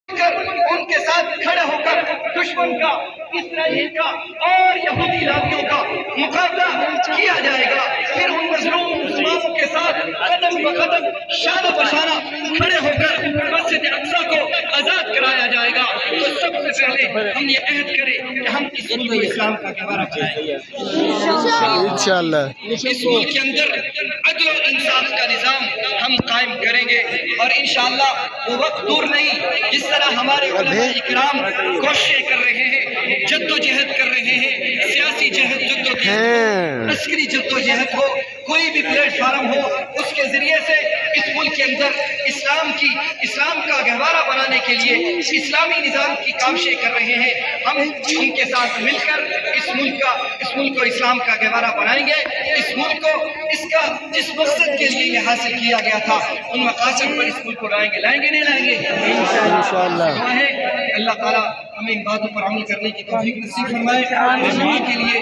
ان کے ساتھ کھڑے ہو کر دشمن کا، اسرائیل کا اور یہودی لاغیوں کا مقابلہ کیا جائے گا۔ پھر ان مظلوم مسلمانوں کے ساتھ قدم بقدم شانہ بشانہ کھڑے ہو کر مسجد اقصی کو آزاد کرایا جائے گا۔ تو سب سے پہلے ہم یہ عہد کریں کہ ہم اس ملک اسلام کا گہوارہ بنائیں گے انشاءاللہ۔ اس ملک کے اندر عدل و انصاف کا نظام ہم قائم کریں گے، اور انشاءاللہ وہ وقت دور نہیں جس طرح ہمارے علماء اکرام کوششیں کر رہے ہیں، جد و جہد کر رہے ہیں، سیاسی جہد، جد و جہد، عسکری جد و جہد ہو، کوئی بھی پلیٹ فارم ہو، اس کے ذریعے سے اس ملک کے اندر اسلام کا گہوارہ بنانے کے لیے اسلامی نظام کی کاوشیں کر رہے ہیں۔ ہم ان کے ساتھ مل کر اس ملک کو اسلام کا گہوارہ بنائیں گے۔ اس ملک کو جس مقصد کے لیے یہ حاصل کیا گیا تھا، ان مقاصد پر اس ملک کو لائیں گے نہیں لائیں گے انشاءاللہ۔ اللہ تعالیٰ ہمیں ان باتوں پر عمل کرنے کی توفیق نصیب فرمائے۔ کے لیے